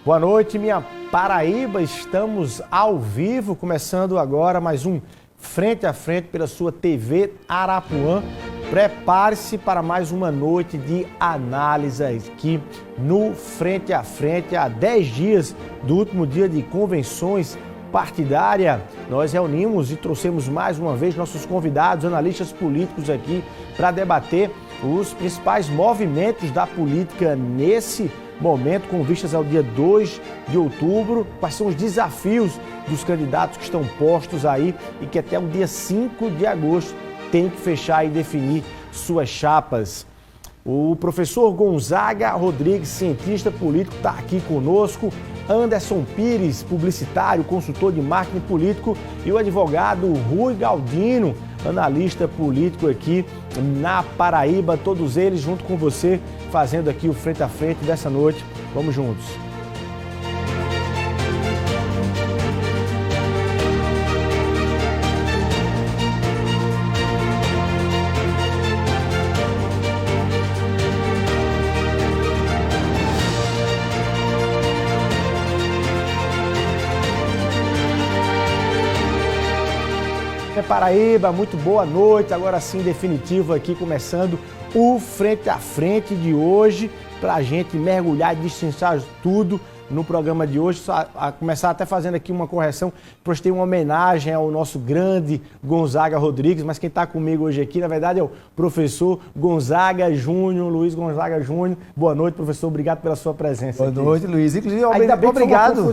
Boa noite, minha Paraíba. Estamos ao vivo, começando agora mais um Frente a Frente pela sua TV Arapuã. Prepare-se para mais uma noite de análise aqui no Frente a Frente, há 10 dias do último dia de convenções partidária. Nós reunimos e trouxemos mais uma vez nossos convidados, analistas políticos aqui para debater os principais movimentos da política nesse momento, com vistas ao dia 2 de outubro, quais são os desafios dos candidatos que estão postos aí e que até o dia 5 de agosto tem que fechar e definir suas chapas. O professor Gonzaga Rodrigues, cientista político, está aqui conosco. Anderson Pires, publicitário, consultor de marketing político, e o advogado Rui Galdino, analista político aqui na Paraíba. Todos eles junto com você, fazendo aqui o Frente a Frente dessa noite. Vamos juntos. Paraíba, muito boa noite, agora sim definitivo aqui, começando o Frente a Frente de hoje, para a gente mergulhar e destrinchar tudo no programa de hoje. A começar até fazendo aqui uma correção, postei uma homenagem ao nosso grande Gonzaga Rodrigues, mas quem está comigo hoje aqui, na verdade, é o professor Gonzaga Júnior, Luiz Gonzaga Júnior. Boa noite, professor, obrigado pela sua presença. Boa noite, Luiz. Inclusive, obrigado.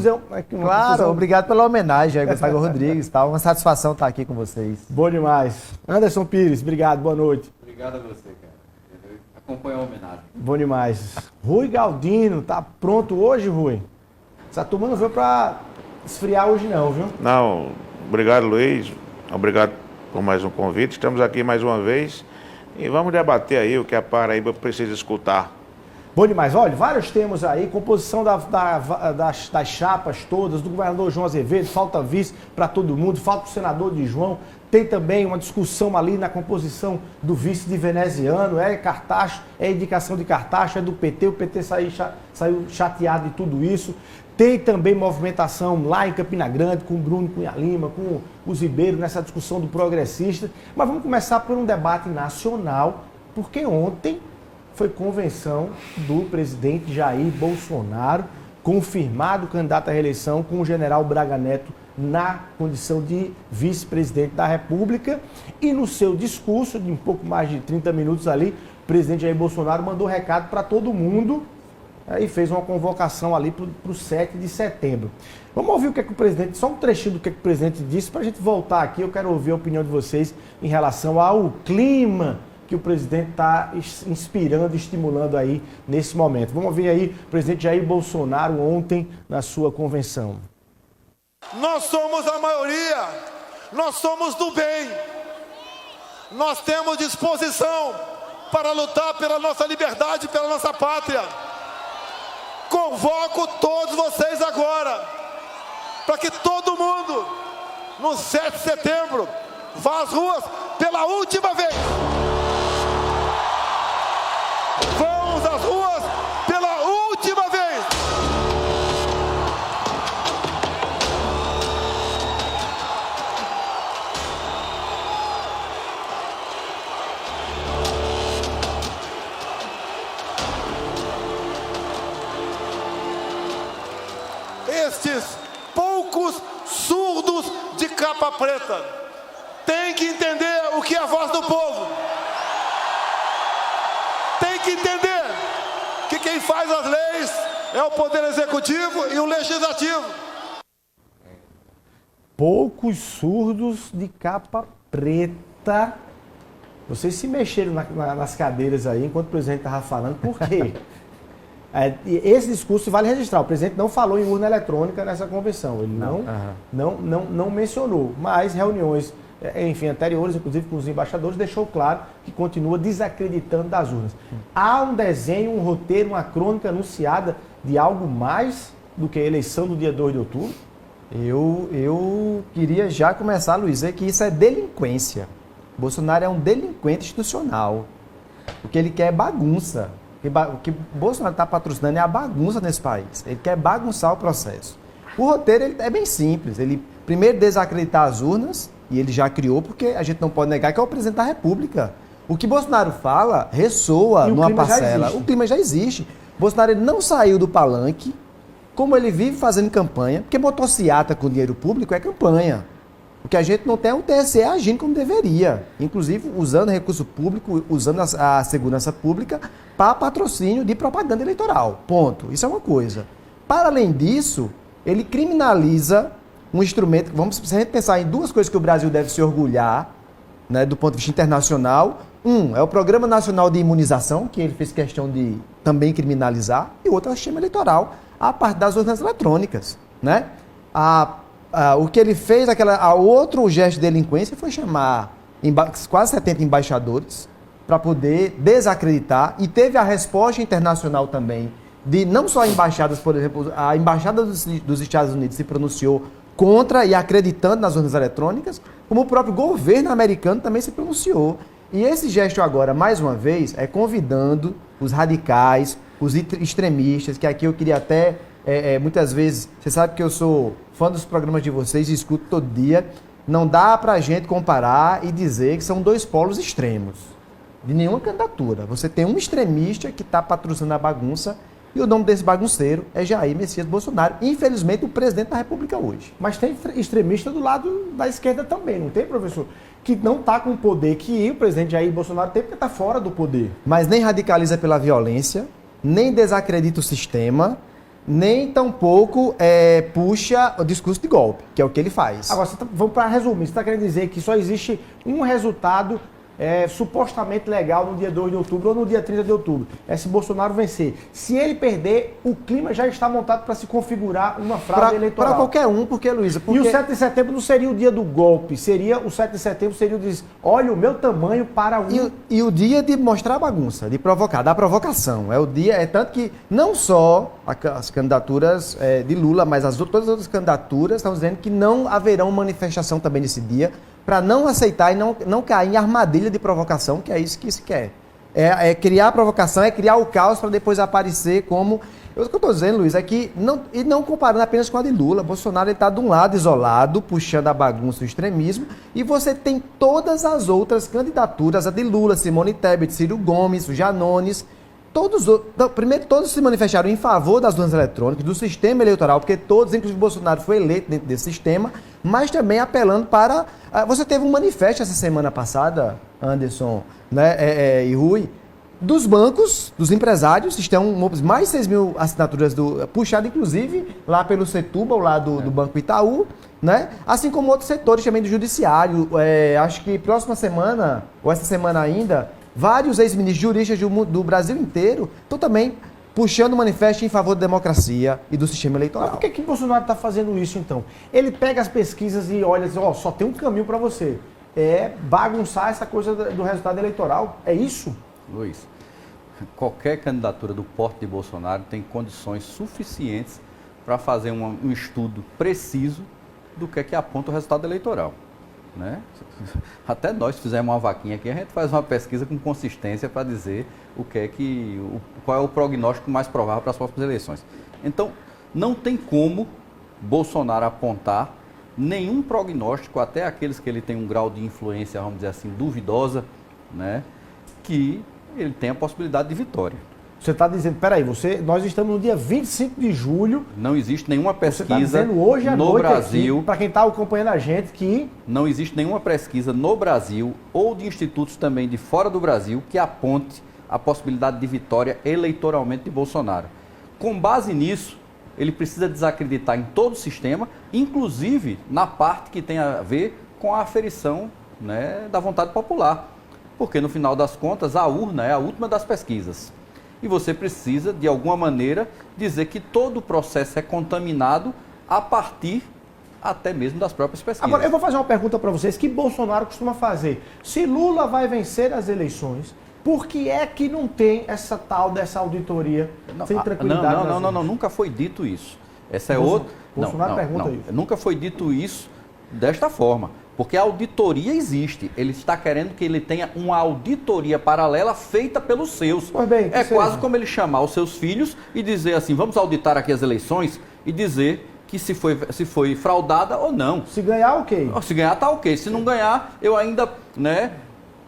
Obrigado pela homenagem ao Gonzaga Rodrigues, tá? Uma satisfação estar aqui com vocês. Bom demais. Anderson Pires, obrigado, boa noite. Obrigado a você, cara. Acompanha a homenagem. Bom demais. Rui Galdino, tá pronto hoje, Rui? Essa turma não veio para esfriar hoje não, viu? Não, obrigado, Luiz. Obrigado por mais um convite. Estamos aqui mais uma vez e vamos debater aí o que a Paraíba precisa escutar. Bom demais. Olha, vários temas aí, composição das chapas todas, do governador João Azevedo, falta vice para todo mundo, falta o senador de João. Tem também uma discussão ali na composição do vice de veneziano, é Cartacho, é indicação de Cartacho, é do PT, o PT saiu chateado de tudo isso. Tem também movimentação lá em Campina Grande, com o Bruno Cunha Lima, com os Ribeiro, nessa discussão do progressista. Mas vamos começar por um debate nacional, porque ontem foi convenção do presidente Jair Bolsonaro, confirmado candidato à reeleição com o general Braga Neto na condição de vice-presidente da República. E no seu discurso, de um pouco mais de 30 minutos ali, o presidente Jair Bolsonaro mandou recado para todo mundo e fez uma convocação ali para o 7 de setembro. Vamos ouvir o que é que o presidente, só um trechinho do que é que o presidente disse, para a gente voltar aqui. Eu quero ouvir a opinião de vocês em relação ao clima que o presidente está inspirando, estimulando aí nesse momento. Vamos ouvir aí o presidente Jair Bolsonaro ontem na sua convenção. Nós somos a maioria, nós somos do bem, nós temos disposição para lutar pela nossa liberdade, pela nossa pátria. Convoco todos vocês agora, para que todo mundo, no 7 de setembro, vá às ruas pela última vez. Vamos às ruas pela última vez. Estes poucos surdos de capa preta têm que entender o que é a voz do povo. Tem que entender que quem faz as leis é o Poder Executivo e o Legislativo. Poucos surdos de capa preta. Vocês se mexeram nas cadeiras aí enquanto o presidente estava falando. Por quê? Esse discurso vale registrar. O presidente não falou em urna eletrônica nessa convenção. Ele não mencionou. Mas reuniões, enfim, anteriores, inclusive com os embaixadores, deixou claro que continua desacreditando das urnas. Há um desenho, um roteiro, uma crônica anunciada de algo mais do que a eleição do dia 2 de outubro? Eu queria já começar, Luiz, dizer que isso é delinquência. Bolsonaro é um delinquente institucional. O que ele quer é bagunça. O que Bolsonaro está patrocinando é a bagunça nesse país. Ele quer bagunçar o processo. O roteiro é bem simples. Ele primeiro desacreditar as urnas, e ele já criou, porque a gente não pode negar que é o presidente da República. O que Bolsonaro fala ressoa numa parcela. O clima já existe. Bolsonaro ele não saiu do palanque, como ele vive fazendo campanha, porque motociata com dinheiro público é campanha. O que a gente não tem é um TSE agindo como deveria, inclusive usando recurso público, usando a segurança pública para patrocínio de propaganda eleitoral. Ponto. Isso é uma coisa. Para além disso, ele criminaliza um instrumento. Se a gente pensar em duas coisas que o Brasil deve se orgulhar, né, do ponto de vista internacional. É o Programa Nacional de Imunização, que ele fez questão de também criminalizar, e o outro é o sistema eleitoral, a parte das urnas eletrônicas, né? O que ele fez, outro gesto de delinquência foi chamar quase 70 embaixadores para poder desacreditar, e teve a resposta internacional também, de não só embaixadas, por exemplo, a Embaixada dos Estados Unidos se pronunciou contra e acreditando nas urnas eletrônicas, como o próprio governo americano também se pronunciou. E esse gesto agora, mais uma vez, é convidando os radicais, os extremistas, que aqui eu queria até, muitas vezes, você sabe que eu sou fã dos programas de vocês e escuto todo dia, não dá pra gente comparar e dizer que são dois polos extremos, de nenhuma candidatura. Você tem um extremista que está patrocinando a bagunça, e o nome desse bagunceiro é Jair Messias Bolsonaro, infelizmente o presidente da República hoje. Mas tem extremista do lado da esquerda também, não tem, professor? Que não está com o poder que o presidente Jair Bolsonaro tem, porque está fora do poder. Mas nem radicaliza pela violência, nem desacredita o sistema, nem tampouco puxa o discurso de golpe, que é o que ele faz. Agora, vamos para resumir, você está querendo dizer que só existe um resultado supostamente legal no dia 2 de outubro ou no dia 30 de outubro. É se Bolsonaro vencer. Se ele perder, o clima já está montado para se configurar uma fraude eleitoral. Para qualquer um, porque, Luísa... E o 7 de setembro não seria o dia do golpe, o 7 de setembro seria o dia de olha o meu tamanho para um... E o dia de mostrar a bagunça, de provocar, da provocação. É o dia, tanto que não só as candidaturas de Lula, mas todas as outras candidaturas estão dizendo que não haverão manifestação também nesse dia, para não aceitar e não cair em armadilha de provocação, que é isso que se quer. Criar a provocação, criar o caos para depois aparecer como... O que eu estou dizendo, Luiz, é que, não comparando apenas com a de Lula, Bolsonaro está de um lado isolado, puxando a bagunça e o extremismo, e você tem todas as outras candidaturas, a de Lula, Simone Tebet, Ciro Gomes, o Janones, todos se manifestaram em favor das urnas eletrônicas, do sistema eleitoral, porque todos, inclusive Bolsonaro, foi eleito dentro desse sistema, mas também apelando para... Você teve um manifesto essa semana passada, Anderson, né, e Rui, dos bancos, dos empresários, estão mais de 6 mil assinaturas, puxado inclusive lá pelo Setúbal, lá do Banco Itaú, né? Assim como outros setores também do judiciário. Acho que próxima semana, ou essa semana ainda, vários ex-ministros juristas do Brasil inteiro estão também puxando o manifesto em favor da democracia e do sistema eleitoral. Mas por que Bolsonaro está fazendo isso, então? Ele pega as pesquisas e olha e diz, só tem um caminho para você. Bagunçar essa coisa do resultado eleitoral. É isso? Luiz, qualquer candidatura do porte de Bolsonaro tem condições suficientes para fazer um estudo preciso do que é que aponta o resultado eleitoral. Né? Até nós fizemos uma vaquinha aqui, a gente faz uma pesquisa com consistência para dizer qual é o prognóstico mais provável para as próximas eleições. Então, não tem como Bolsonaro apontar nenhum prognóstico, até aqueles que ele tem um grau de influência, vamos dizer assim, duvidosa, né, que ele tem a possibilidade de vitória. Você está dizendo, peraí, nós estamos no dia 25 de julho. Não existe nenhuma pesquisa você tá dizendo hoje à no noite Brasil. Para quem está acompanhando a gente, que. Não existe nenhuma pesquisa no Brasil ou de institutos também de fora do Brasil que aponte a possibilidade de vitória eleitoralmente de Bolsonaro. Com base nisso, ele precisa desacreditar em todo o sistema, inclusive na parte que tem a ver com a aferição, né, da vontade popular. Porque no final das contas, a urna é a última das pesquisas. E você precisa, de alguma maneira, dizer que todo o processo é contaminado a partir até mesmo das próprias pesquisas. Agora, eu vou fazer uma pergunta para vocês que Bolsonaro costuma fazer. Se Lula vai vencer as eleições, por que é que não tem essa tal dessa auditoria sem tranquilidade? Não, nunca foi dito isso. Essa é Bolsonaro pergunta isso. Nunca foi dito isso desta forma. Porque a auditoria existe. Ele está querendo que ele tenha uma auditoria paralela feita pelos seus. Pois bem, é quase como ele chamar os seus filhos e dizer assim, vamos auditar aqui as eleições e dizer que se foi fraudada ou não. Se ganhar, ok. Se ganhar, tá ok. Se não ganhar, eu ainda, né,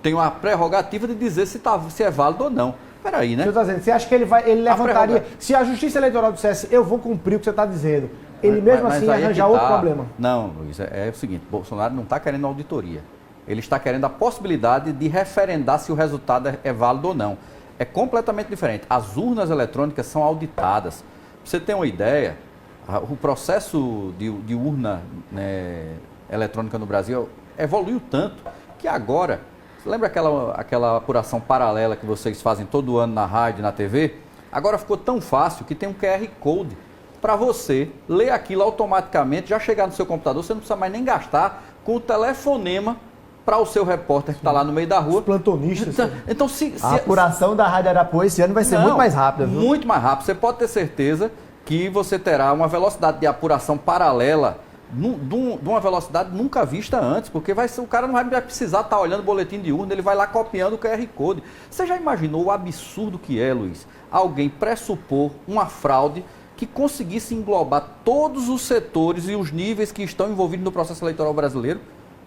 tenho a prerrogativa de dizer se é válido ou não. Peraí, né? Você está dizendo, você acha que ele levantaria... Se a Justiça Eleitoral dissesse, eu vou cumprir o que você está dizendo, ele mesmo assim ia arranjar outro problema? Não, Luiz, é o seguinte, Bolsonaro não está querendo auditoria. Ele está querendo a possibilidade de referendar se o resultado é válido ou não. É completamente diferente. As urnas eletrônicas são auditadas. Pra você ter uma ideia, o processo de urna, né, eletrônica no Brasil evoluiu tanto que agora, você lembra aquela apuração paralela que vocês fazem todo ano na rádio, na TV? Agora ficou tão fácil que tem um QR Code para você ler aquilo automaticamente, já chegar no seu computador, você não precisa mais nem gastar com o telefonema para o seu repórter que está lá no meio da rua. Os plantonistas. Então, a apuração da Rádio Arapuã esse ano vai ser muito mais rápida, viu? Muito mais rápido. Você pode ter certeza que você terá uma velocidade de apuração paralela de uma velocidade nunca vista antes, porque o cara não vai precisar estar olhando o boletim de urna, ele vai lá copiando o QR Code. Você já imaginou o absurdo que é, Luiz, alguém pressupor uma fraude que conseguisse englobar todos os setores e os níveis que estão envolvidos no processo eleitoral brasileiro?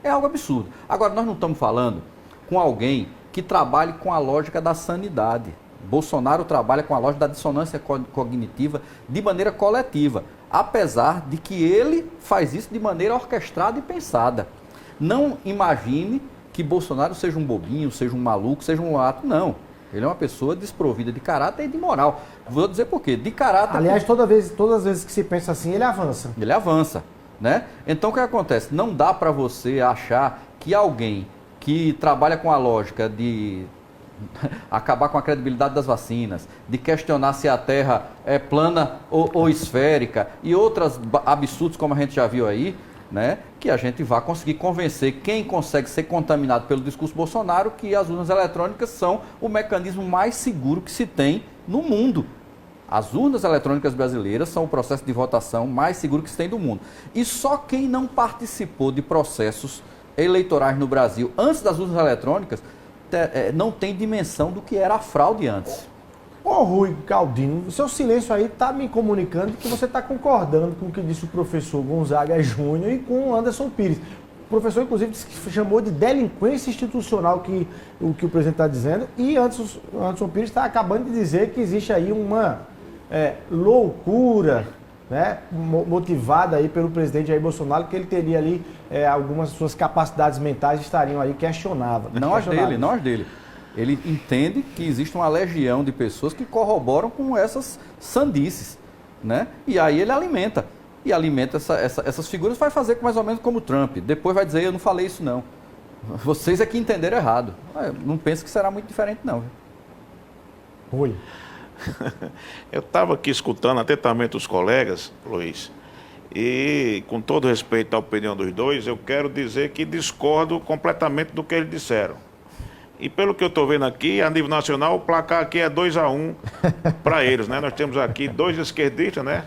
É algo absurdo. Agora, nós não estamos falando com alguém que trabalhe com a lógica da sanidade. Bolsonaro trabalha com a lógica da dissonância cognitiva de maneira coletiva, apesar de que ele faz isso de maneira orquestrada e pensada. Não imagine que Bolsonaro seja um bobinho, seja um maluco, seja um ato, não. Ele é uma pessoa desprovida de caráter e de moral. Vou dizer por quê. De caráter... Aliás, todas as vezes que se pensa assim, ele avança. Ele avança, né? Então, o que acontece? Não dá para você achar que alguém que trabalha com a lógica de acabar com a credibilidade das vacinas, de questionar se a Terra é plana ou esférica e outros absurdos como a gente já viu aí, né, que a gente vai conseguir convencer quem consegue ser contaminado pelo discurso Bolsonaro que as urnas eletrônicas são o mecanismo mais seguro que se tem no mundo. As urnas eletrônicas brasileiras são o processo de votação mais seguro que se tem do mundo. E só quem não participou de processos eleitorais no Brasil antes das urnas eletrônicas não tem dimensão do que era a fraude antes. Ô Rui Galdino, o seu silêncio aí está me comunicando que você está concordando com o que disse o professor Gonzaga Júnior e com o Anderson Pires. O professor, inclusive, disse que chamou de delinquência institucional o que o presidente está dizendo, e Anderson Pires está acabando de dizer que existe aí uma loucura, né, motivada aí pelo presidente Jair Bolsonaro, que ele teria ali algumas suas capacidades mentais estariam aí questionáveis. Não as dele. Ele entende que existe uma legião de pessoas que corroboram com essas sandices, né? E aí ele alimenta. E alimenta essas figuras, vai fazer mais ou menos como o Trump. Depois vai dizer, eu não falei isso não. Vocês é que entenderam errado. Não penso que será muito diferente não. Rui. Eu estava aqui escutando atentamente os colegas, Luiz, e com todo respeito à opinião dos dois, eu quero dizer que discordo completamente do que eles disseram. E pelo que eu estou vendo aqui, a nível nacional, o placar aqui é 2-1 para eles, né? Nós temos aqui 2 esquerdistas, né?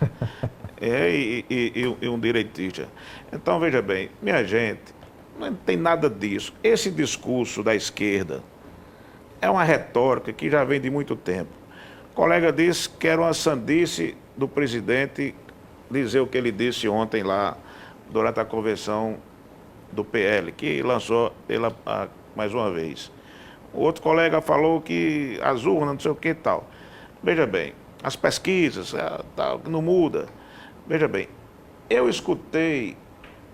E um direitista. Então, veja bem, minha gente, não tem nada disso. Esse discurso da esquerda é uma retórica que já vem de muito tempo. O colega disse que era uma sandice do presidente dizer o que ele disse ontem lá, durante a convenção do PL, que lançou ela mais uma vez. O outro colega falou que as urnas, não sei o que e tal. Veja bem, as pesquisas, tal, não muda. Veja bem, eu escutei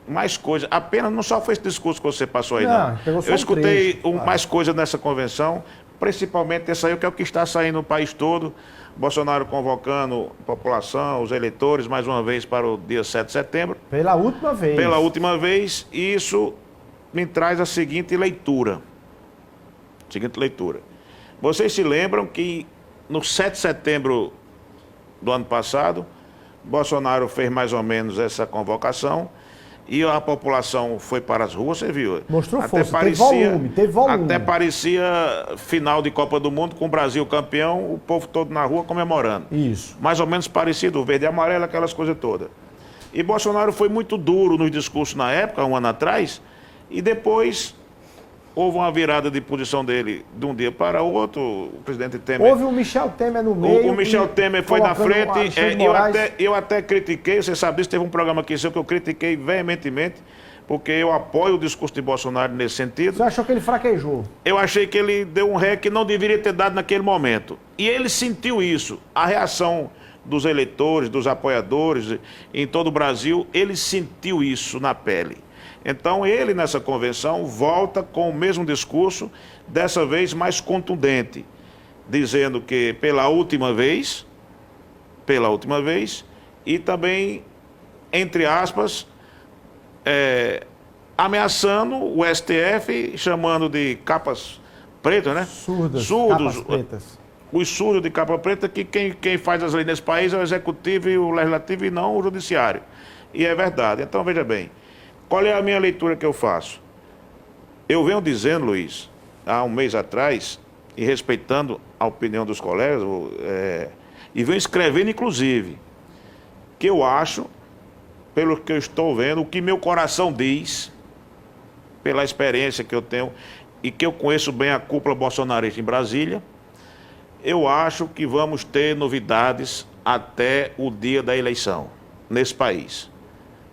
mais coisas, apenas não só foi esse discurso que você passou aí, não. Eu escutei mais coisas nessa convenção, principalmente essa aí, que é o que está saindo no país todo. Bolsonaro convocando a população, os eleitores, mais uma vez para o dia 7 de setembro. Pela última vez. Pela última vez, e isso me traz a seguinte leitura. Vocês se lembram que no 7 de setembro do ano passado, Bolsonaro fez mais ou menos essa convocação e a população foi para as ruas, você viu? Mostrou força, teve volume. Até parecia final de Copa do Mundo com o Brasil campeão, o povo todo na rua comemorando. Isso. Mais ou menos parecido, verde e amarelo, aquelas coisas todas. E Bolsonaro foi muito duro nos discursos na época, um ano atrás, E depois houve uma virada de posição dele de um dia para o outro. O presidente Temer... Houve o Michel Temer no meio. O Michel Temer foi na colocando o frente. Alexandre Eu Moraes. até critiquei, você sabe disso, teve um programa aqui seu que eu critiquei veementemente, porque eu apoio o discurso de Bolsonaro nesse sentido. Você achou que ele fraquejou? Eu achei que ele deu um ré que não deveria ter dado naquele momento. E ele sentiu isso. A reação dos eleitores, dos apoiadores em todo o Brasil, ele sentiu isso na pele. Então ele, nessa convenção, volta com o mesmo discurso, dessa vez mais contundente, dizendo que pela última vez, e também, entre aspas, ameaçando o STF, chamando de capas pretas, né? Surdos. Capas pretas. Os surdos de capa preta, que quem faz as leis nesse país é o executivo e o legislativo e não o judiciário. E é verdade. Então, veja bem, qual é a minha leitura que eu faço? Eu venho dizendo, Luiz, há um mês atrás, e respeitando a opinião dos colegas, e venho escrevendo, inclusive, que eu acho, pelo que eu estou vendo, o que meu coração diz, pela experiência que eu tenho, e que eu conheço bem a cúpula bolsonarista em Brasília, eu acho que vamos ter novidades até o dia da eleição, nesse país.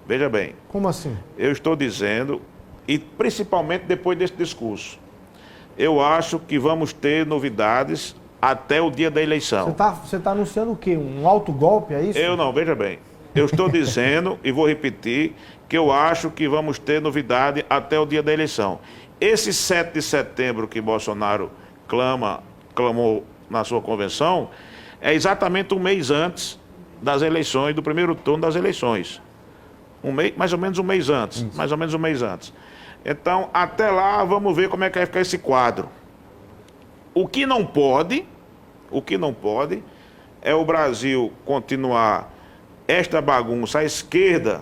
Veja bem. Como assim? Eu estou dizendo, e principalmente depois desse discurso, eu acho que vamos ter novidades até o dia da eleição. Você tá anunciando o quê? Um autogolpe, é isso? Eu não, veja bem. Eu estou dizendo, e vou repetir, que eu acho que vamos ter novidade até o dia da eleição. Esse 7 de setembro que Bolsonaro clamou na sua convenção, é exatamente um mês antes das eleições, do primeiro turno das eleições. Mais ou menos um mês antes. Isso. Mais ou menos um mês antes. Então, até lá, vamos ver como é que vai ficar esse quadro. O que não pode é o Brasil continuar esta bagunça, a esquerda,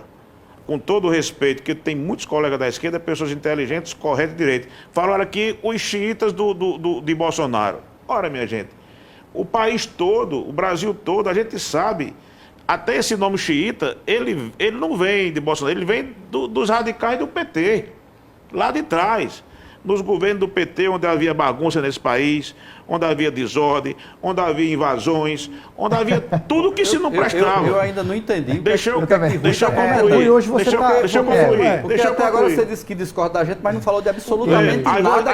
com todo o respeito, que tem muitos colegas da esquerda, pessoas inteligentes, corretas e direitas. Falaram aqui os xiitas de Bolsonaro. Ora, minha gente, o país todo, o Brasil todo, a gente sabe... Até esse nome xiita, ele não vem de Bolsonaro, ele vem dos radicais do PT, lá de trás. Nos governos do PT, onde havia bagunça nesse país, onde havia desordem, onde havia invasões, onde havia tudo que se não prestava. Eu ainda não entendi. Deixa eu concluir. Deixa eu concluir. Porque até agora você disse que discorda da gente, mas não falou de absolutamente nada.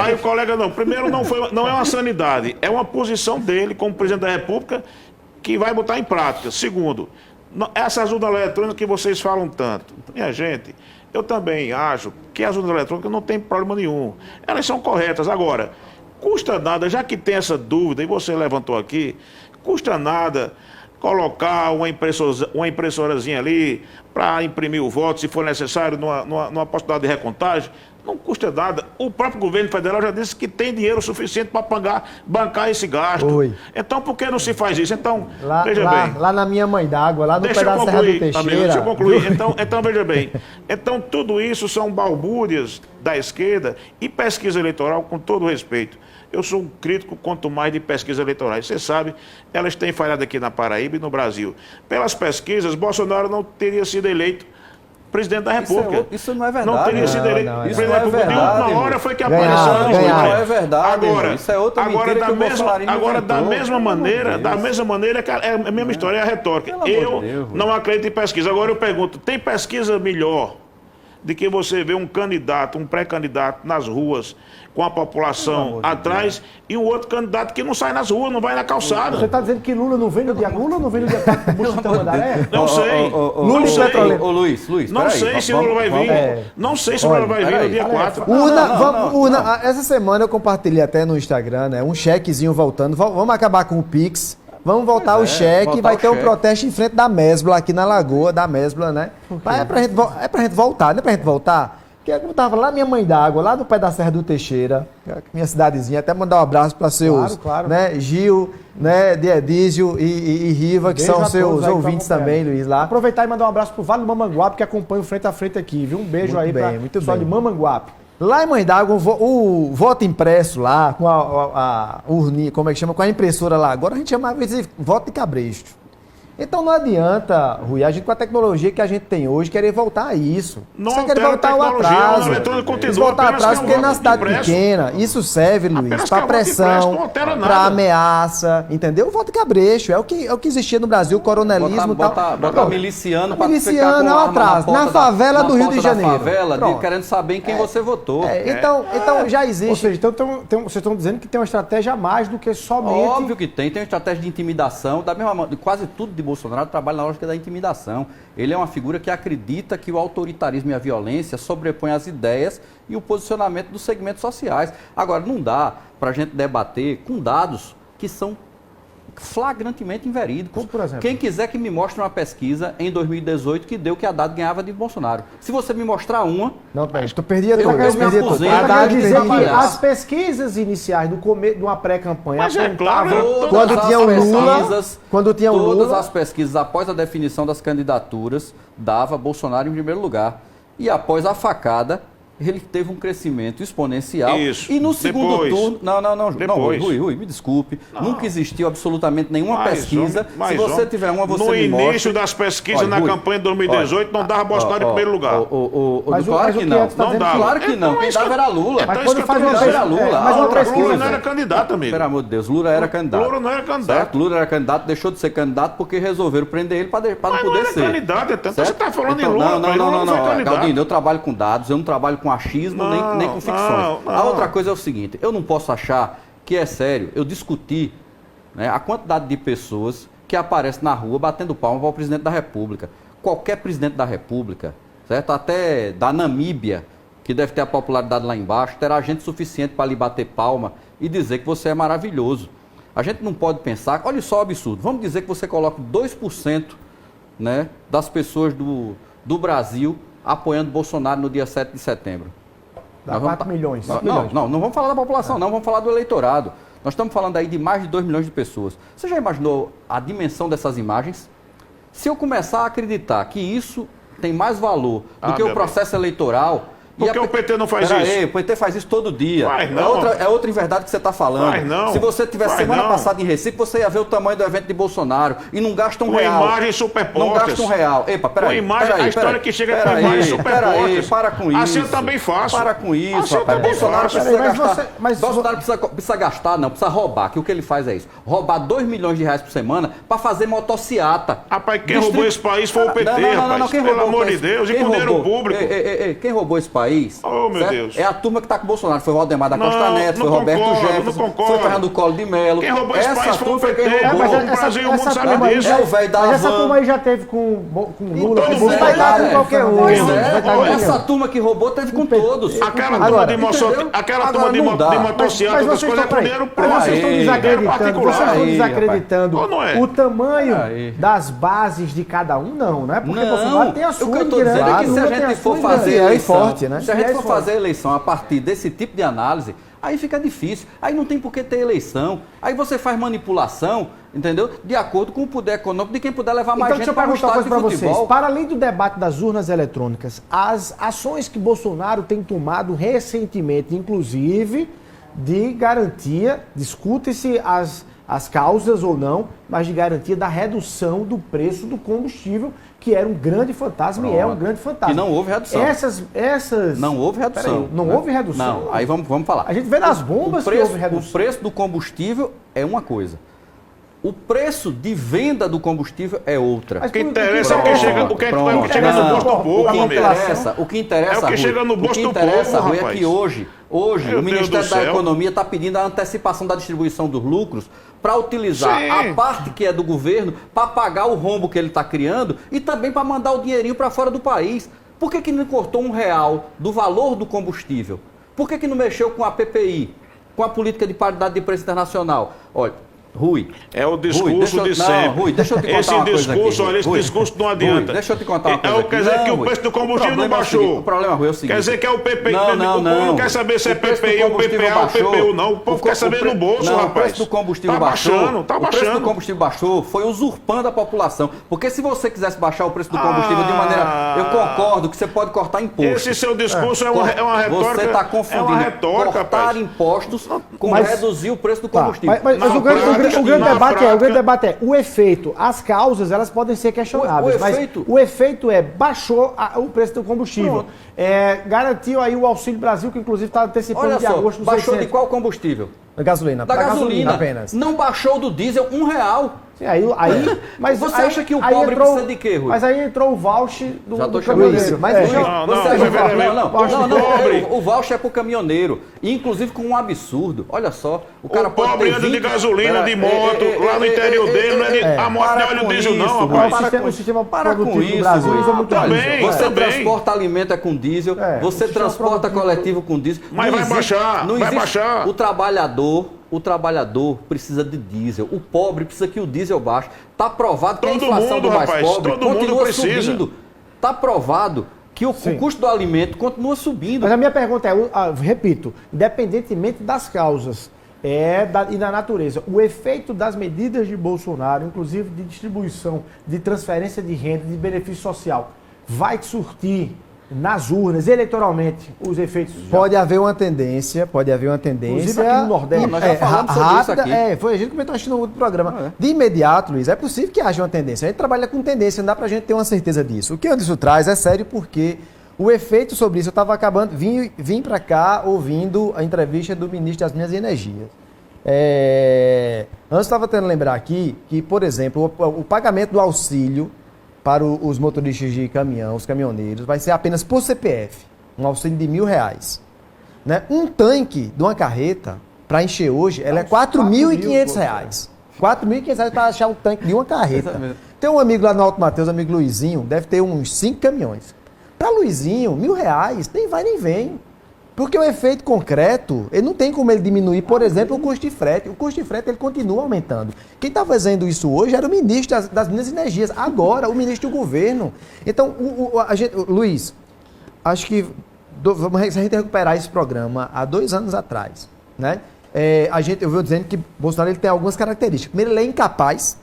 Aí o colega não. Primeiro, não é uma sanidade, é uma posição dele como presidente da República, que vai botar em prática. Segundo, essas urnas eletrônicas que vocês falam tanto. Minha gente, eu também acho que as urnas eletrônicas não tem problema nenhum. Elas são corretas. Agora, custa nada, já que tem essa dúvida, e você levantou aqui, custa nada colocar uma impressorazinha ali para imprimir o voto, se for necessário, numa possibilidade de recontagem. Não custa nada. O próprio governo federal já disse que tem dinheiro suficiente para bancar esse gasto. Oi. Então, por que não se faz isso? Então, veja bem. Lá na minha mãe d'água, lá no pé da Serra do Teixeira. Amigo, deixa eu concluir. Então, veja bem. Então, tudo isso são balbúrdias da esquerda e pesquisa eleitoral, com todo respeito. Eu sou um crítico, quanto mais de pesquisas eleitorais. Você sabe, elas têm falhado aqui na Paraíba e no Brasil. Pelas pesquisas, Bolsonaro não teria sido eleito presidente da República. Isso não é verdade. Não teria sido eleito presidente da República. De última hora foi que apareceu. Isso não é verdade. Isso é outra mentira que o bolsonarismo agora, inventou. da mesma maneira que é a mesma história, é a retórica. Eu não acredito em pesquisa. Agora eu pergunto, tem pesquisa melhor de que você vê um candidato, um pré-candidato nas ruas, com a população atrás, e um outro candidato que não sai nas ruas, não vai na calçada? Você está dizendo que Lula não vem no dia 4 do Busto Tamandaré? Não sei. Lula e Petrolina. Luiz, não sei se Lula vai vir. Não sei se Lula vai vir no dia 4. Essa semana eu compartilhei até no Instagram, né? Um chequezinho voltando. Vamos acabar com o Pix. Vamos voltar o cheque, vai ter um protesto em frente da Mesbla, aqui na Lagoa da Mesbla, né? É pra gente voltar, não é pra gente voltar? Porque eu tava lá minha mãe d'água, lá no pé da Serra do Teixeira, minha cidadezinha, até mandar um abraço para seus, né, Gil, né, Diedísio e Riva, que são seus ouvintes também, Luiz, lá. Aproveitar e mandar um abraço pro Vale do Mamanguape, que acompanha o Frente a Frente aqui, viu? Um beijo aí para o pessoal de Mamanguape. Lá em Mãe d'Água, o voto impresso lá, com a urninha, como é que chama? Com a impressora lá. Agora a gente chamava de voto de cabresto. Então não adianta, Rui, a gente com a tecnologia que a gente tem hoje, querer voltar a isso. Não Você quer altera a voltar ao tecnologia, atraso. o eletrônico continua Eles voltar apenas atrás que é um porque na voto cidade impresso. pequena, isso serve, Luiz, Apenas que para é um voto impresso, pressão, não altera para nada. ameaça, entendeu? O voto cabresto, é o que existia no Brasil, o coronelismo e tal. Botar Pronto. miliciano para Miliciano é um atraso. Na favela do Rio de Janeiro. Favela, Pronto. querendo saber em quem você votou. Então já Ou existe. seja, então, vocês estão dizendo que tem uma estratégia a mais do que somente... Óbvio que tem uma estratégia de intimidação, da mesma maneira, quase tudo de Bolsonaro trabalha na lógica da intimidação. Ele é uma figura que acredita que o autoritarismo e a violência sobrepõem as ideias e o posicionamento dos segmentos sociais. Agora, não dá para a gente debater com dados que são flagrantemente inverídicos. Como, por exemplo? Quem quiser que me mostre uma pesquisa em 2018 que deu que Haddad ganhava de Bolsonaro. Se você me mostrar uma... Não, peraí, tu perdia Ele tudo. tá eu me aposento. Ele tá querendo dizer que perdia. as pesquisas iniciais do começo de uma pré-campanha Mas é claro, apontavam- Quando Todas tinha as o Lula, pesquisas- quando tinha o Todas Lula, as pesquisas, após a definição das candidaturas, dava Bolsonaro em primeiro lugar. E após a facada, ele teve um crescimento exponencial. Isso. E no segundo Depois. turno... Não, Depois. Rui, me desculpe. Nunca existiu absolutamente nenhuma pesquisa. Mas, Se você tiver uma, você no me início mostre. das pesquisas Olha, na Rui, campanha de 2018, não dava Bolsonaro em primeiro lugar. Mas claro que o não. Quieto tá Não dizendo dava. que- Claro que não. Então, Quem isso dava era Lula. Mas Então, quando isso faz que eu uma tô pesquisa... dizendo. Lula. mas uma Outra pesquisa... Lula não era candidato, amigo. Pelo amor de Deus, Lula era candidato. Lula não era candidato. Certo? Lula era candidato, deixou de ser candidato porque resolveram prender ele para não Mas poder não era ser. candidato, então Certo? você está falando Então, em Lula, mas Lula não foi não. candidato. Galdino, eu trabalho com dados, eu não trabalho com achismo nem com ficções. A outra coisa é o seguinte, eu não posso achar que é sério eu discutir, né, a quantidade de pessoas que aparecem na rua batendo palma para o presidente da República. Qualquer presidente da República, certo? Até da Namíbia, que deve ter a popularidade lá embaixo, terá gente suficiente para lhe bater palma e dizer que você é maravilhoso. A gente não pode pensar, olha só o absurdo, vamos dizer que você coloca 2%, né, das pessoas do Brasil apoiando Bolsonaro no dia 7 de setembro. Dá Nós vamos 4 milhões. Não vamos falar da população, não, vamos falar do eleitorado. Nós estamos falando aí de mais de 2 milhões de pessoas. Você já imaginou a dimensão dessas imagens? Se eu começar a acreditar que isso tem mais valor do que o processo eleitoral... Por que o PT não faz Pera isso? aí, o PT faz isso todo dia. Faz não. É outra inverdade que você está falando. Faz não. Se você tivesse Faz semana não. passada em Recife, você ia ver o tamanho do evento de Bolsonaro e não gasta um Com real. imagens superpostas. Não gasta um real. Epa, Com peraí. imagem, a história que chega com imagens superpostas. Para com isso. Assim eu também faço. Para com isso, Assim eu rapaz. também Bolsonaro faço. precisa Peraí, mas gastar. você- mas Bolsonaro precisa gastar, não, precisa roubar. Que o que ele faz é isso. Roubar 2 milhões de reais por semana para fazer motociata. Rapaz, quem roubou esse país foi o PT, rapaz. Quem Pelo roubou amor de Deus, e com dinheiro público. Quem roubou esse país? Oh, meu certo? Deus. É a turma que está com o Bolsonaro. Foi o Valdemar da Costa Não, Neto, foi não Roberto concordo, Jefferson, não concordo. foi Fernando Collor de Mello. Quem roubou esse Essa país foi o turma foi quem PT, roubou. mas o Brasil e o mundo sabe turma aí disso. É o velho da Mas essa van. turma aí já teve com Lula, Pois com vai é, estar com é. qualquer um. Pois Vai é, estar com qualquer essa um. turma que roubou teve com todos. Aquela Agora, turma de entendeu? aquela Agora turma não dá. de motociata, Mas das vocês coisas é estão, com dinheiro mas vocês estão Aí, desacreditando, particular. vocês estão Aí, desacreditando rapaz. Ou não é? o tamanho Aí. das bases de cada um, não, né? Porque Não, Bolsonaro tem a sua o que eu estou dizendo é que se Lula a tem gente for sua fazer ideia. eleição, forte, né? se a gente Viés for forte. fazer eleição a partir desse tipo de análise, aí fica difícil. Aí não tem por que ter eleição. Aí você faz manipulação, entendeu? De acordo com o poder econômico de quem puder levar mais Então, gente deixa eu para o perguntar uma estádio coisa de para vocês. futebol. Para além do debate das urnas eletrônicas, as ações que Bolsonaro tem tomado recentemente, inclusive, de garantia, discute-se as causas ou não, mas de garantia da redução do preço do combustível, que era um grande fantasma e é um grande fantasma. E não houve redução. Essas... Não houve redução. Peraí, não né? houve redução? Não, aí vamos falar. A gente vê nas bombas que houve redução. O preço do combustível é uma coisa. O preço de venda do combustível é outra. Mas O que tudo- interessa é o que Pronto, chega, o que pronto. chega no Não, bolso do o povo, que meu amigo. interessa, o que interessa, É o que Rui, chega no bolso o que do interessa, povo, Rui, é rapaz. que hoje Meu o Ministério Deus do da céu. Economia está pedindo a antecipação da distribuição dos lucros para utilizar Sim. a parte que é do governo para pagar o rombo que ele está criando e também para mandar o dinheirinho para fora do país. Por que não cortou R$1 do valor do combustível? Por que não mexeu com a PPI, com a política de paridade de preço internacional? Olha, Rui. É o discurso Rui, deixa eu- de não, sempre. Rui, deixa eu te contar esse uma coisa discurso, aqui, olha, esse Rui. discurso não adianta. Rui, deixa eu te contar uma coisa Quer dizer aqui. que Não, o preço do Rui, combustível não o problema é o baixou. seguinte, o problema, Rui, é o seguinte. Quer dizer que é o PP, Não, o povo não quer saber se é O preço do PPI ou combustível PPA ou baixou. PPU, não. O povo quer saber no bolso, não, rapaz. O preço do combustível tá baixou. baixando, tá O preço baixando. do combustível baixou, foi usurpando a população. Porque se você quisesse baixar o preço do combustível de maneira... Eu concordo que você pode cortar imposto. Esse seu discurso é uma retórica. Você está confundindo É uma retórica, cortar rapaz. impostos com Mas- reduzir o preço do Tá, combustível. mas Na o grande prática, grande debate é o efeito. As causas, elas podem ser questionáveis, mas o efeito é baixou o preço do combustível. Garantiu aí o Auxílio Brasil, que inclusive está antecipando de agosto. Baixou 600. De qual combustível? Da gasolina. Da gasolina apenas. Não baixou do diesel R$1. Sim, mas você acha que o pobre precisa de quê, Rui? Mas aí entrou o voucher do caminhoneiro. Mas o voucher é pro caminhoneiro. Inclusive com um absurdo. Olha só, o cara pode pobre anda de gasolina, de moto, lá no interior dele, não é a moto não é óleo diesel não, rapaz. O sistema produtivo do Brasil usa muito diesel. Você transporta alimento com diesel, você transporta coletivo com diesel. Mas vai baixar. O trabalhador precisa de diesel. O pobre precisa que o diesel baixe. Está provado que a inflação do mais pobre continua subindo. Está provado que o custo do alimento continua subindo. Mas a minha pergunta é, repito, independentemente das causas e da natureza, o efeito das medidas de Bolsonaro, inclusive de distribuição, de transferência de renda, de benefício social, vai surtir nas urnas, eleitoralmente, os efeitos... Pode haver uma tendência... Inclusive aqui no Nordeste. Nós já falamos sobre isso aqui. Foi a gente comentou acho no outro programa. De imediato, Luiz, é possível que haja uma tendência. A gente trabalha com tendência, não dá pra gente ter uma certeza disso. O que Anderson traz é sério porque o efeito sobre isso, eu estava acabando... Vim para cá ouvindo a entrevista do ministro das Minas e Energias. Antes estava tentando lembrar aqui que, por exemplo, o pagamento do auxílio para os motoristas de caminhão, os caminhoneiros, vai ser apenas por CPF, um auxílio de R$1.000. Né? Um tanque de uma carreta, para encher hoje, ela é R$4.500. R$4.500 para achar um tanque de uma carreta. Tem um amigo lá no Alto Mateus, amigo Luizinho, deve ter uns 5 caminhões. Para Luizinho, R$1.000, nem vai nem vem. Porque o efeito concreto, ele não tem como ele diminuir, por exemplo, o custo de frete. O custo de frete, ele continua aumentando. Quem está fazendo isso hoje era o ministro das Minas e Energias. Agora, o ministro do governo. Então, Luiz, acho que vamos a gente recuperar esse programa há 2 anos atrás. Né? Eu venho dizendo que Bolsonaro ele tem algumas características. Primeiro, ele é incapaz,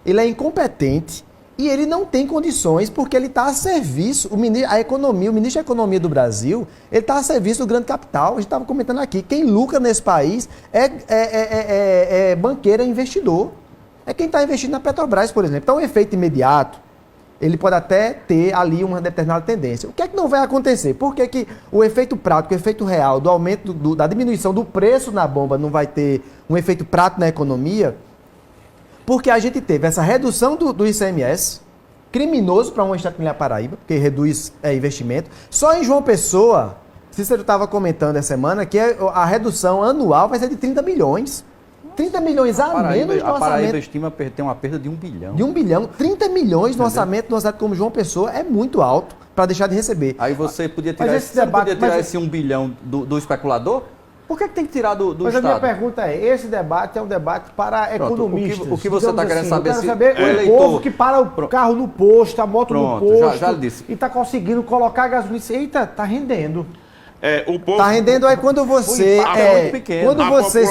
ele é incompetente, e ele não tem condições porque ele está a serviço, o ministro da Economia do Brasil, ele está a serviço do grande capital. A gente estava comentando aqui, quem lucra nesse país é banqueiro, é investidor. É quem está investindo na Petrobras, por exemplo. Então, o efeito imediato, ele pode até ter ali uma determinada tendência. O que é que não vai acontecer? Por que o efeito prático, o efeito real do aumento, da diminuição do preço na bomba não vai ter um efeito prático na economia? Porque a gente teve essa redução do ICMS, criminoso para uma estado que nem a Paraíba, porque reduz investimento. Só em João Pessoa, Cícero estava comentando essa semana que a redução anual vai ser de 30 milhões. 30 milhões a menos no orçamento. A Paraíba estima ter uma perda de 1 bilhão. De 1 bilhão. 30 milhões no orçamento de uma cidade como João Pessoa é muito alto para deixar de receber. Aí você podia tirar esse 1 bilhão do especulador? Por que tem que tirar do Estado? Mas a minha pergunta esse debate é um debate para economistas. O que você está querendo saber? Eu quero saber o povo que para o carro no posto, a moto no posto, já disse. E está conseguindo colocar gasolina. Eita, está rendendo. O povo... Tá rendendo aí quando você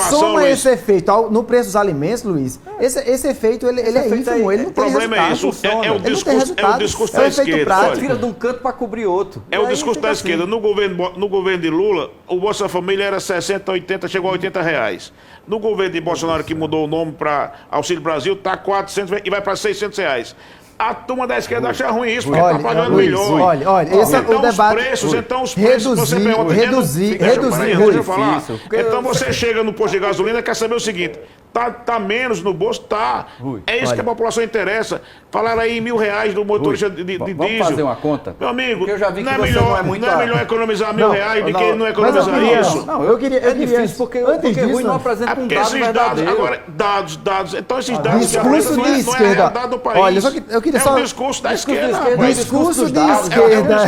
soma esse efeito no preço dos alimentos, Luiz. Esse efeito ele é ínfimo, ele não tem resultado. O problema é isso, é o discurso da esquerda. Tira de um canto para cobrir outro. É o discurso da esquerda. No governo de Lula, o Bolsa Família era 60, 80, chegou a R$80. No governo de Bolsonaro, que mudou o nome para Auxílio Brasil, está 400 e vai para R$600. A turma da esquerda acha ruim isso, porque está pagando milhões. Olha, esse é o debate. Então os preços, você pergunta... Reduzir. Deixa eu falar. Então você chega no posto de gasolina e quer saber o seguinte, tá menos no bolso? Tá. É isso que a população interessa. Falaram aí em R$1.000 do motorista de diesel. Vamos fazer uma conta? Meu amigo, eu já vi que não é melhor economizar R$1.000 do que não economizar isso? Não, eu queria... É difícil porque Rui não apresenta um dado verdadeiro. Agora, dados. Então esses dados... Discurso de esquerda. Olha, eu queria só... É o discurso da esquerda. Discurso de esquerda.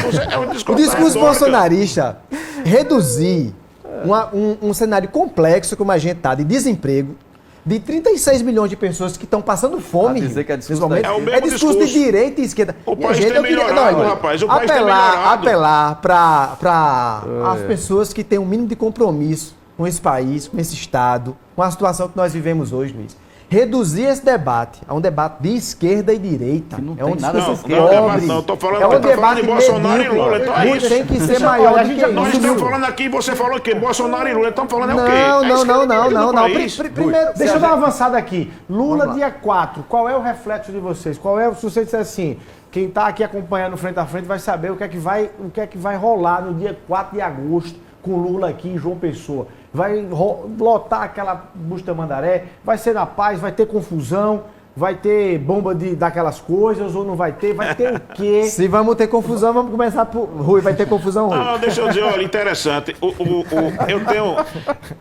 O discurso bolsonarista. Reduzir um cenário complexo como a gente está, de desemprego, de 36 milhões de pessoas que estão passando fome dizer que nesse momento. É o mesmo discurso de direita e esquerda. O país tem melhorado, rapaz. O país tem melhorado. Apelar para as pessoas que têm um mínimo de compromisso com esse país, com esse Estado, com a situação que nós vivemos hoje, Luiz. reduzir esse debate a um debate de esquerda e direita. Que não É um tem nada a discurso ver. pobre. Não, tô falando, é um eu tô falando debate de Bolsonaro e medíocre. Lula, então é Muito isso. tem que ser Deixa eu maior olhar, do a que gente Nós isso. estamos falando aqui, você falou que Bolsonaro e Lula estão falando é o quê? Não. Deixa eu dar uma avançada aqui. Lula, Vamos lá. dia 4, qual é o reflexo de vocês? Se você disser assim, quem está aqui acompanhando frente a frente vai saber o que é que vai rolar no dia 4 de agosto com Lula aqui em João Pessoa. Vai lotar aquela Busta-Mandaré, vai ser na paz, vai ter confusão, vai ter bomba daquelas coisas ou não vai ter? Vai ter o quê? Se vamos ter confusão, vamos começar por Rui. Vai ter confusão, Rui. Não, deixa eu dizer, olha, interessante.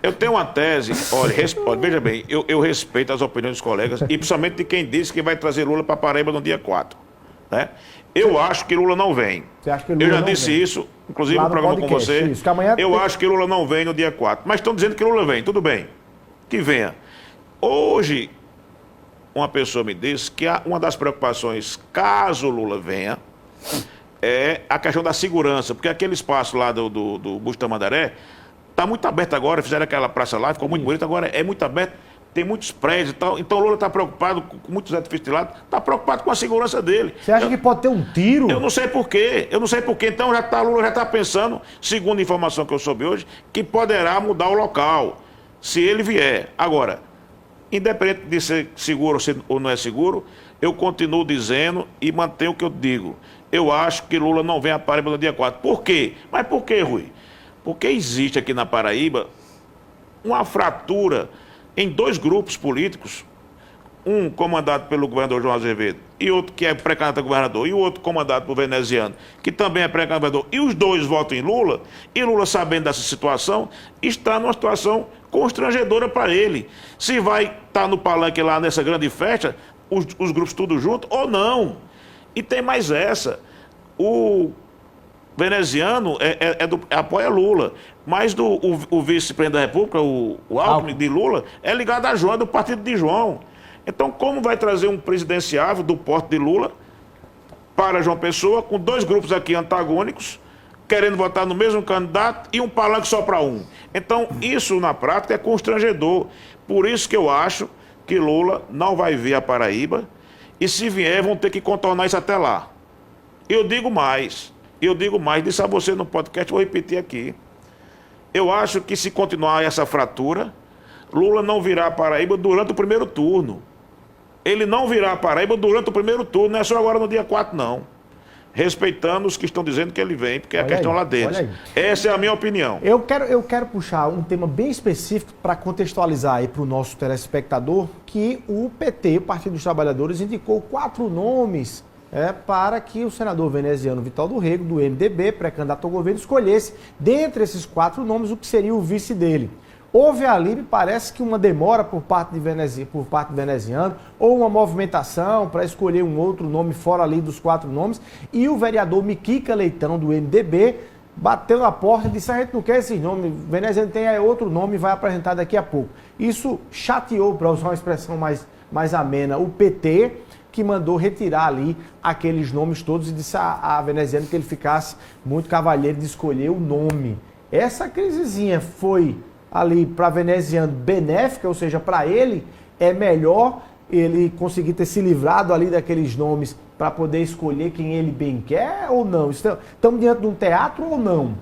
Eu tenho uma tese, olha, veja bem, eu respeito as opiniões dos colegas e principalmente de quem disse que vai trazer Lula para Paraíba no dia 4. Né? Eu acho que Lula não vem. Você acha que Lula eu já não disse vem? isso, inclusive Lá no no programa com podcast, você. isso, que amanhã eu tem- acho que Lula não vem no dia 4. Mas estão dizendo que Lula vem, tudo bem. Que venha. Hoje, uma pessoa me disse que uma das preocupações, caso Lula venha, é a questão da segurança. Porque aquele espaço lá do Busta-Mandaré está muito aberto agora, fizeram aquela praça lá, ficou muito bonito, agora é muito aberto. Tem muitos prédios e tal. Então o Lula está preocupado com muitos edifícios de lado, está preocupado com a segurança dele. Você acha que pode ter um tiro? Eu não sei por quê. Então Lula já está pensando, segundo a informação que eu soube hoje, que poderá mudar o local, se ele vier. Agora, independente de ser seguro ou não é seguro, eu continuo dizendo e mantenho o que eu digo. Eu acho que Lula não vem a Paraíba no dia 4. Por quê? Mas por quê, Rui? Porque existe aqui na Paraíba uma fratura em dois grupos políticos, um comandado pelo governador João Azevedo e outro que é pré-candidato a governador, e o outro comandado por Veneziano, que também é pré-candidato a governador, e os dois votam em Lula, e Lula, sabendo dessa situação, está numa situação constrangedora para ele. Se vai estar no palanque lá nessa grande festa, os grupos tudo junto, ou não. E tem mais essa. O Veneziano apoia Lula, mas o vice-presidente da República, o Alckmin de Lula, é ligado a João, do partido de João. Então, como vai trazer um presidenciável do porte de Lula para João Pessoa, com dois grupos aqui antagônicos, querendo votar no mesmo candidato e um palanque só para um? Então, isso na prática é constrangedor. Por isso que eu acho que Lula não vai vir a Paraíba e, se vier, vão ter que contornar isso até lá. Eu digo mais, disse a você no podcast, vou repetir aqui. Eu acho que, se continuar essa fratura, Lula não virá a Paraíba durante o primeiro turno. Ele não virá a Paraíba durante o primeiro turno, não é só agora no dia 4, não. Respeitando os que estão dizendo que ele vem, porque é a questão lá deles. Essa é a minha opinião. Eu quero puxar um tema bem específico para contextualizar aí para o nosso telespectador, que o PT, o Partido dos Trabalhadores, indicou 4 nomes para que o senador veneziano Vital do Rego, do MDB, pré-candidato ao governo, escolhesse, dentre esses 4 nomes, o que seria o vice dele. Houve ali, parece que uma demora por parte do veneziano, ou uma movimentação para escolher um outro nome fora ali dos 4 nomes, e o vereador Miquica Leitão, do MDB, bateu na porta e disse: a gente não quer esses nomes, o veneziano tem outro nome e vai apresentar daqui a pouco. Isso chateou, para usar uma expressão mais amena, o PT, que mandou retirar ali aqueles nomes todos e disse a veneziano que ele ficasse muito cavalheiro de escolher o nome. Essa crisezinha foi ali para veneziano benéfica, ou seja, para ele é melhor ele conseguir ter se livrado ali daqueles nomes para poder escolher quem ele bem quer ou não? Estamos diante de um teatro ou não?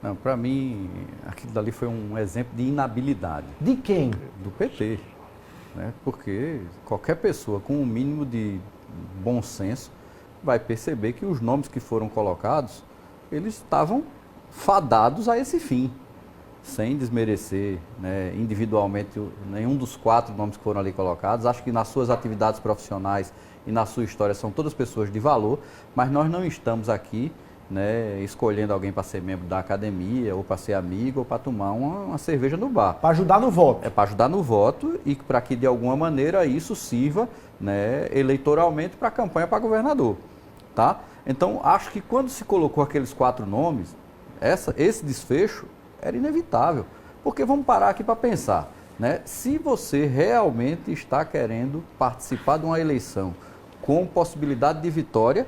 Não, para mim, aquilo dali foi um exemplo de inabilidade. De quem? Do PT. Né? Porque qualquer pessoa com um mínimo de bom senso vai perceber que os nomes que foram colocados, eles estavam fadados a esse fim. Sem desmerecer, né, individualmente nenhum dos 4 nomes que foram ali colocados. Acho que nas suas atividades profissionais e na sua história são todas pessoas de valor, mas nós não estamos aqui, né, escolhendo alguém para ser membro da academia, ou para ser amigo, ou para tomar uma cerveja no bar. Para ajudar no voto. É para ajudar no voto e para que, de alguma maneira, isso sirva, né, eleitoralmente para a campanha para governador. Tá? Então, acho que quando se colocou aqueles 4 nomes, esse desfecho era inevitável. Porque vamos parar aqui para pensar, né? Se você realmente está querendo participar de uma eleição com possibilidade de vitória,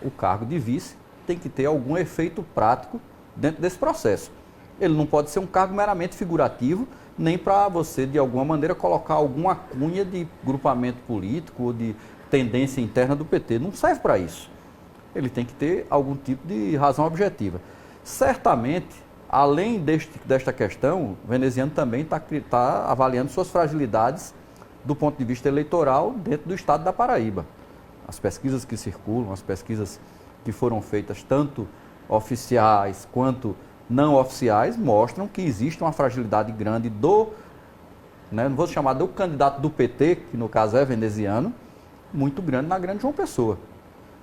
o cargo de vice tem que ter algum efeito prático dentro desse processo. Ele não pode ser um cargo meramente figurativo, nem para você, de alguma maneira, colocar alguma cunha de grupamento político ou de tendência interna do PT. Não serve para isso. Ele tem que ter algum tipo de razão objetiva. Certamente, além desta questão, o veneziano também está avaliando suas fragilidades do ponto de vista eleitoral dentro do estado da Paraíba. As pesquisas que circulam, as pesquisas que foram feitas, tanto oficiais quanto não oficiais, mostram que existe uma fragilidade grande do, não vou chamar do candidato do PT, que no caso é veneziano, muito grande na Grande João Pessoa.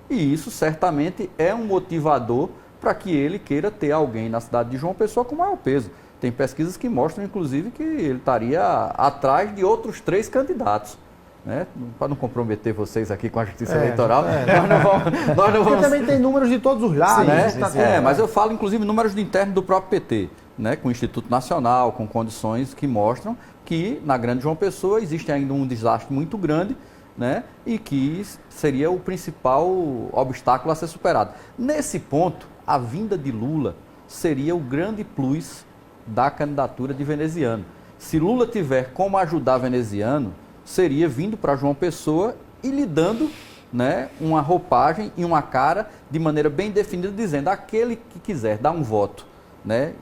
E isso certamente é um motivador para que ele queira ter alguém na cidade de João Pessoa com maior peso. Tem pesquisas que mostram, inclusive, que ele estaria atrás de outros 3 candidatos. Né? Para não comprometer vocês aqui com a justiça eleitoral, nós não vamos... Porque também tem números de todos os lados. Né? Mas eu falo, inclusive, números do interno do próprio PT, né? Com o Instituto Nacional, com condições que mostram que na Grande João Pessoa existe ainda um desastre muito grande, né? E que seria o principal obstáculo a ser superado. Nesse ponto, a vinda de Lula seria o grande plus da candidatura de veneziano. Se Lula tiver como ajudar veneziano, seria vindo para João Pessoa e lhe dando, né, uma roupagem e uma cara de maneira bem definida, dizendo aquele que quiser dar um voto, né,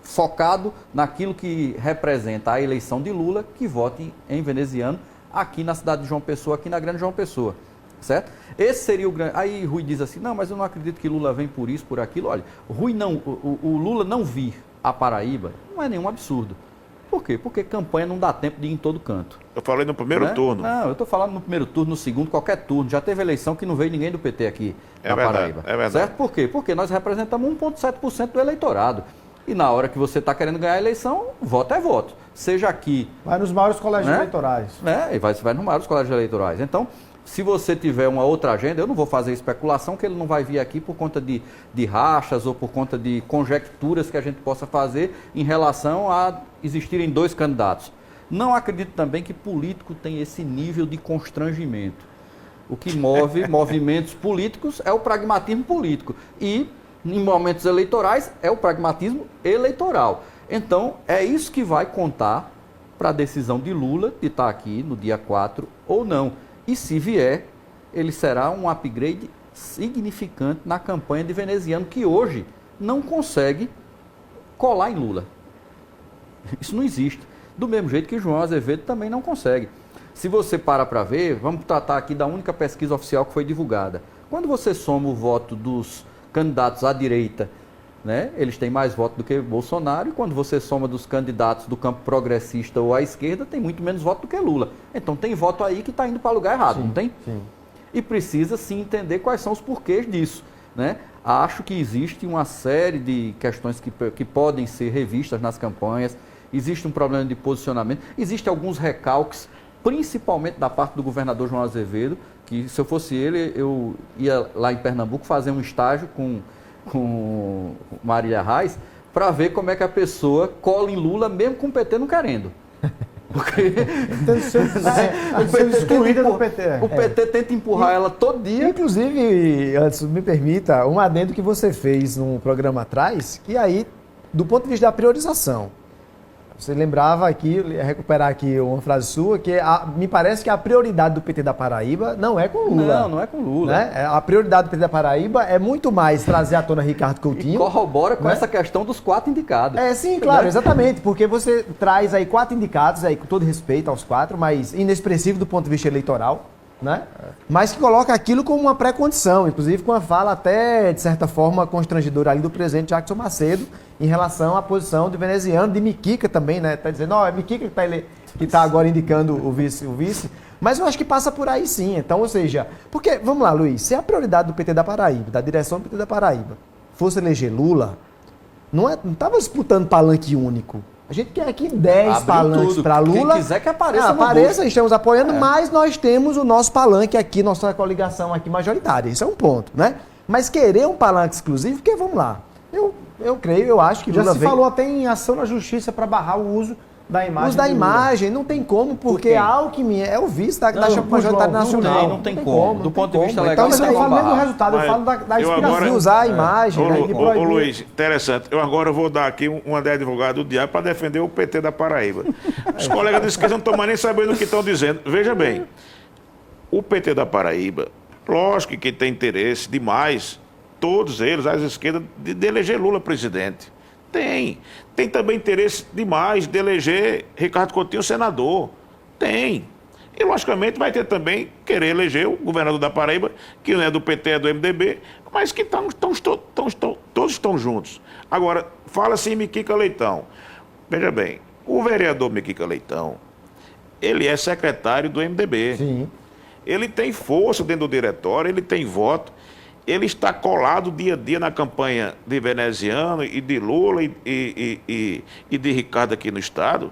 focado naquilo que representa a eleição de Lula, que vote em veneziano aqui na cidade de João Pessoa, aqui na Grande João Pessoa. Certo? Esse seria o grande... Aí Rui diz assim, não, mas eu não acredito que Lula vem por isso, por aquilo. Olha, o Lula não vir a Paraíba não é nenhum absurdo. Por quê? Porque campanha não dá tempo de ir em todo canto. Eu falei no primeiro turno. Não, eu estou falando no primeiro turno, no segundo, qualquer turno. Já teve eleição que não veio ninguém do PT aqui na Paraíba. É verdade. Certo? Por quê? Porque nós representamos 1,7% do eleitorado. E na hora que você está querendo ganhar a eleição, voto é voto. Seja aqui... Vai nos maiores colégios eleitorais. E vai nos maiores colégios eleitorais. Então, se você tiver uma outra agenda, eu não vou fazer especulação que ele não vai vir aqui por conta de rachas ou por conta de conjecturas que a gente possa fazer em relação a existirem 2 candidatos. Não acredito também que político tem esse nível de constrangimento. O que move movimentos políticos é o pragmatismo político. E, em momentos eleitorais, é o pragmatismo eleitoral. Então, é isso que vai contar para a decisão de Lula de estar aqui no dia 4 ou não. E se vier, ele será um upgrade significante na campanha de veneziano, que hoje não consegue colar em Lula. Isso não existe. Do mesmo jeito que João Azevedo também não consegue. Se você para ver, vamos tratar aqui da única pesquisa oficial que foi divulgada. Quando você soma o voto dos candidatos à direita, né, eles têm mais voto do que Bolsonaro, e quando você soma dos candidatos do campo progressista ou à esquerda, tem muito menos voto do que Lula. Então tem voto aí que está indo para lugar errado, não tem? Sim. E precisa sim entender quais são os porquês disso, né? Acho que existe uma série de questões que podem ser revistas nas campanhas, existe um problema de posicionamento, existem alguns recalques, principalmente da parte do governador João Azevedo, que se eu fosse ele, eu ia lá em Pernambuco fazer um estágio com Marília Reis, para ver como é que a pessoa cola em Lula, mesmo com o PT não querendo. Porque o PT tenta empurrar ela todo dia. Inclusive, antes, me permita, um adendo que você fez num programa atrás, que aí, do ponto de vista da priorização, você lembrava aqui, recuperar aqui uma frase sua, que me parece que a prioridade do PT da Paraíba não é com Lula. Não é com Lula. Né? A prioridade do PT da Paraíba é muito mais trazer à tona Ricardo Coutinho. E corrobora com essa questão dos 4 indicados. Sim, claro, exatamente, porque você traz aí 4 indicados, aí, com todo respeito aos 4, mas inexpressivo do ponto de vista eleitoral, né? Mas que coloca aquilo como uma pré-condição, inclusive com uma fala até, de certa forma, constrangedora ali do presidente Jackson Macedo, em relação à posição de veneziano, de Miquica também, né? Está dizendo, é Miquica que está agora indicando o vice. Mas eu acho que passa por aí sim. Então, ou seja, porque, vamos lá, Luiz, se a prioridade do PT da Paraíba, da direção do PT da Paraíba, fosse eleger Lula, não estava disputando palanque único. A gente quer aqui 10 palanques para Lula. Quem quiser que apareça. Apareça, estamos apoiando, mas nós temos o nosso palanque aqui, nossa coligação aqui majoritária. Isso é um ponto, né? Mas querer um palanque exclusivo, porque vamos lá. Eu acho que já Lula se falou até em ação na justiça para barrar o uso da imagem. Uso da de Lula. imagem, não tem como, porque quê? Alckmin é o vice da Não, chapa majoritária João, nacional. não tem como. Do ponto de vista legal, Então, Mas eu isso não aí, falo nem do barrar. resultado, eu Mas falo da eu inspiração. agora- de usar a imagem, né? de Ô, proibir. Luiz, interessante. Eu agora vou dar aqui uma de advogado do diabo para defender o PT da Paraíba. Os colegas de esquerda não estão mais nem sabendo o que estão dizendo. Veja bem, o PT da Paraíba, lógico que tem interesse demais, todos eles, as esquerdas, de eleger Lula presidente. Tem. Tem também interesse demais de eleger Ricardo Coutinho senador. Tem. E, logicamente, vai ter também querer eleger o governador da Paraíba, que não é do PT, é do MDB, mas que todos estão juntos. Agora, fala-se em Miquica Leitão. Veja bem, o vereador Miquica Leitão, ele é secretário do MDB. Sim. Ele tem força dentro do diretório, ele tem voto, ele está colado dia a dia na campanha de Veneziano e de Lula e de Ricardo aqui no Estado.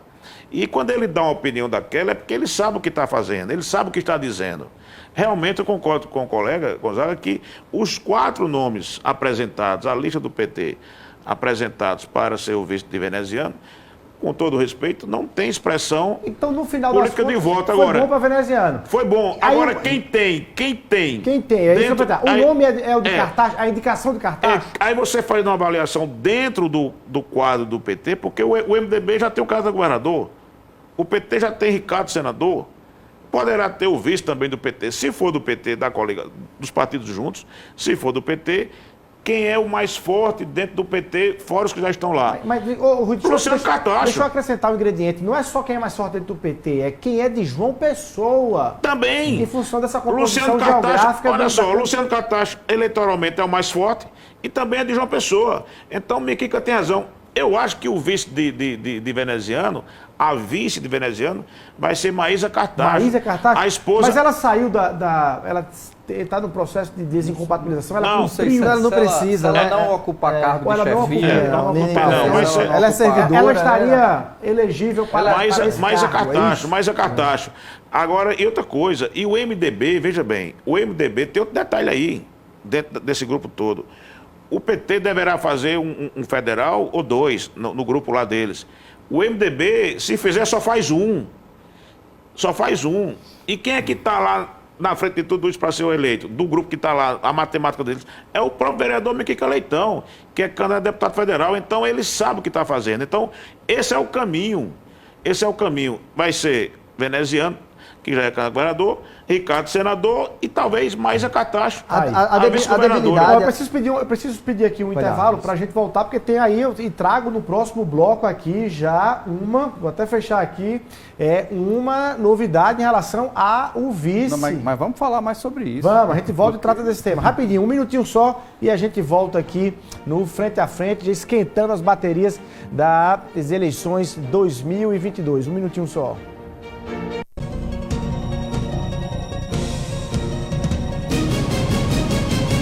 E quando ele dá uma opinião daquela, é porque ele sabe o que está fazendo, ele sabe o que está dizendo. Realmente eu concordo com o colega Gonzaga que os 4 nomes apresentados, a lista do PT, apresentados para ser o vice de Veneziano, com todo respeito, não tem expressão Então, no final das política de contas, voto foi agora. bom para Veneziano. Foi bom. Aí- Agora, quem tem? Quem tem? É isso que eu dentro- vou perguntar. O aí- nome é o de é. cartaz, a indicação de cartaz? Aí você faz uma avaliação dentro do quadro do PT, porque o MDB já tem o caso do governador, o PT já tem Ricardo senador, poderá ter o vice também do PT, se for do PT, dos partidos juntos, se for do PT, quem é o mais forte dentro do PT, fora os que já estão lá. Mas, ô, Rui, Luciano Cartacho. deixa eu acrescentar um ingrediente. Não é só quem é mais forte dentro do PT, é quem é de João Pessoa. Também. Em função dessa composição Luciano Cartacho, geográfica. olha da- só, da- Luciano Cartacho eleitoralmente é o mais forte e também é de João Pessoa. Então, Miquica tem razão. Eu acho que o vice de Veneziano, a vice de Veneziano, vai ser Maísa Cartacho. Maísa Cartacho? A esposa... Mas ela saiu ela está no processo de desincompatibilização. Ela Não, cumpriu. ela não precisa, ela né? não ocupa cargo ou ela de não chefia. ocupa, ela não nem- ocupa- não, mas ela é servidora. Ela estaria elegível para esse Maísa cargo, é Cartacho, isso? Maísa Cartacho. Agora, e outra coisa, e o MDB, veja bem, o MDB tem outro detalhe aí, dentro desse grupo todo. O PT deverá fazer um federal ou 2 no grupo lá deles. O MDB, se fizer, só faz um. Só faz um. E quem é que está lá na frente de tudo isso para ser o eleito? Do grupo que está lá, a matemática deles, é o próprio vereador Miquica Leitão, que é candidato a deputado federal. Então, ele sabe o que está fazendo. Então, esse é o caminho. Esse é o caminho. Vai ser Veneziano, que já é candidato a governador, Ricardo senador e talvez Maísa Cartacho, A vice-governadora. debilidade- Eu preciso pedir aqui um intervalo para a gente voltar, porque tem aí, e trago no próximo bloco aqui já vou até fechar aqui, uma novidade em relação ao vice. Não, mas vamos falar mais sobre isso. Vamos, a gente volta e trata desse tema. Rapidinho, 1 minutinho só e a gente volta aqui no Frente a Frente, já esquentando as baterias das eleições 2022. 1 minutinho só.